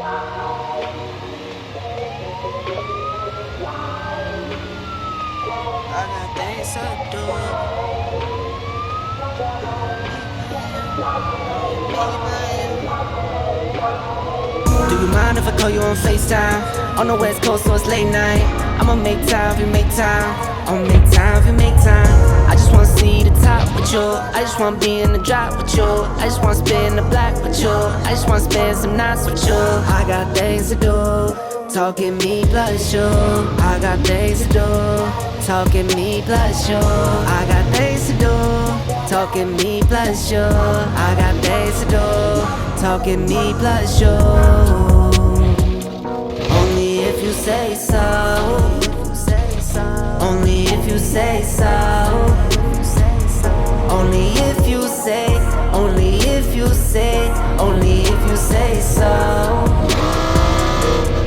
I got things to do. Do you mind if I call you on FaceTime? On the West Coast, so it's late night. I'ma make time if you make time. I'ma make time if you make time. I just wanna see the top with you. I just wanna be in the drop with you. I just wanna spin the block with you. I just wanna spend some nights with you. I got things to do. Talking me plus you. I got things to do. Talking me plus you. I got things to do. Talking me plus you. I got things to do. Talking me plus you. Only if you say so. Only if you say so. Only if you say. Only if you say. Only if you say so.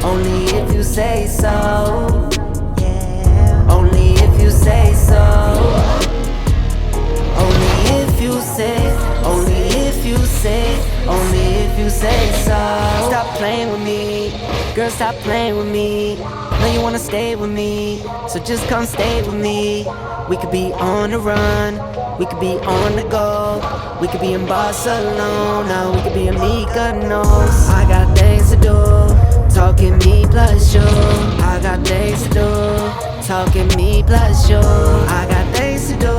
Only if you say so. Yeah. Only if you say so. Only if you say. Only if you say. Only if you say so. Stop playing with me. Girl, stop playing with me. Know you wanna stay with me, so just come stay with me. We could be on the run. We could be on the go. We could be in Barcelona. We could be in Mykonos. I got things to do. Talking me plus you. I got things to do. Talking me plus you. I got things to do.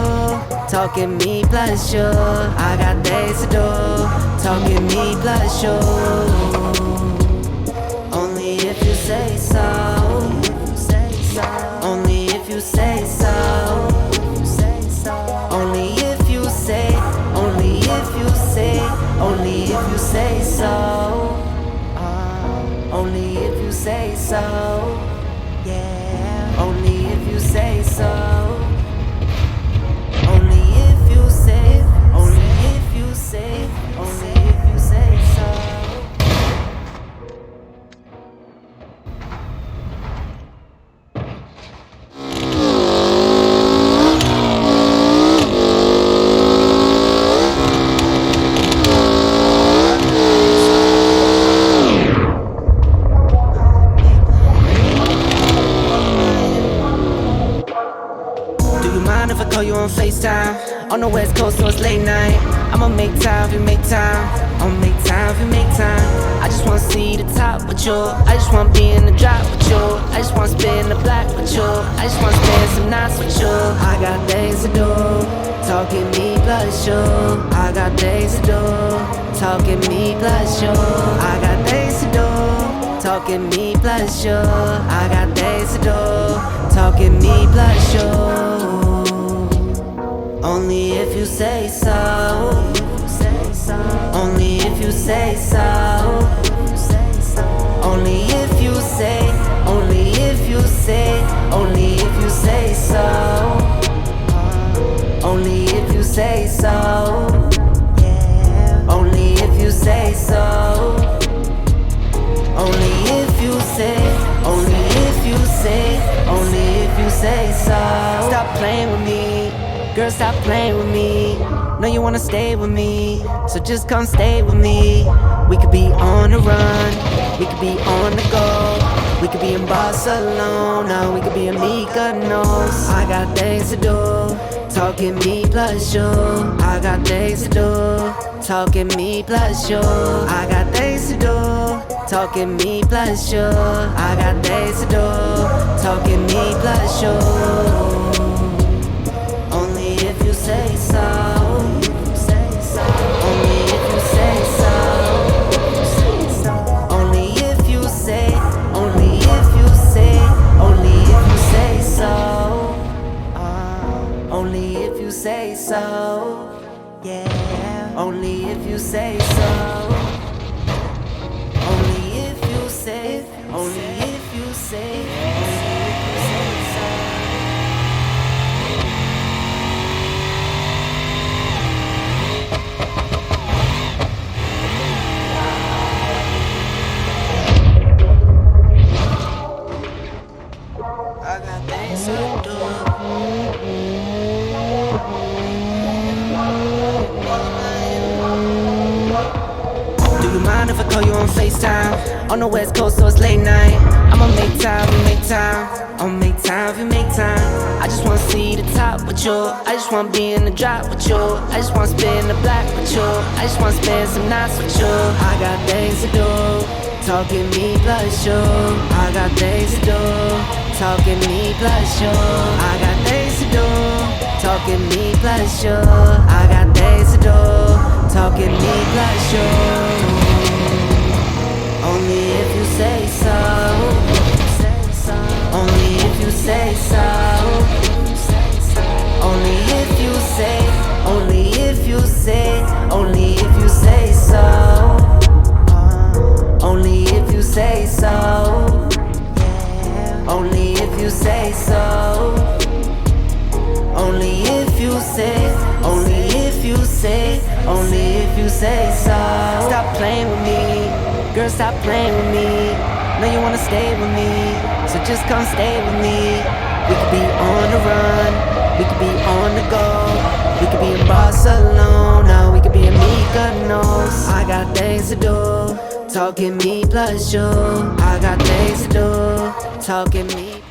Talking me plus you. I got things to do. Talking me plus you. Only if you say so. Only if you say so. Only if you say. Only if you say. Only if you say so. Only if you say so. Yeah. Only if you say so. Only if you say. Only if you say. Only if you say so. If I call you on FaceTime, on the West Coast, so it's late night. I'ma make time if you make time. I'ma make time if you make time. I just wanna see the top with you. I just wanna be in the drop with you. I just wanna spin the block with you. I just wanna spend some nights with you. I got things to do. Talking me plus you. I got things to do. Talking me plus you. I got things to do. Talking me plus you. I got things to do. Talking me plus you. Only if you say so. Only if you say so. Only if you say. Only if you say. Only if you say so. Only if you say so. Only if you say so. Only if you say. Only if you say. Only if you say so. Stop playing with me. Girl, stop playing with me. Know you wanna stay with me, so just come stay with me. We could be on the run. We could be on the go. We could be in Barcelona. We could be in Mykonos. I got things to do. Talking me plus you. I got things to do. Talking me plus you. I got things to do. Talking me plus you. I got things to do. Talking me plus you. Only if you say so. Only if you say so. Only if you say. Only if you say. Only if you say so. Only if you say so. Yeah. Only if you say so. Only if you say. Only if you say. I got things to do. On the West Coast, so it's late night. I'ma make time, we make time. I'ma make time, we make time. I just wanna see the top with you. I just wanna be in the drop with you. I just wanna spin the block with you. I just wanna spend some nights with you. I got things to do, talking me plus you. I got things to do, talking me plus you. I got things to do, talking me plus you. I got things to do, talking me plus you. Only if you say so. Only if you say so. Only if you say. Only if you say. Only if you say so. Only if you say so. Only if you say so. Only if you say. Only if you say. Only if you say so. Stop playing with me, girl, stop playing with me. Know you wanna stay with me, so just come stay with me. We could be on the run, we could be on the go. We could be in Barcelona, we could be in Mykonos. I got things to do, talking me plus you. I got things to do, talking me.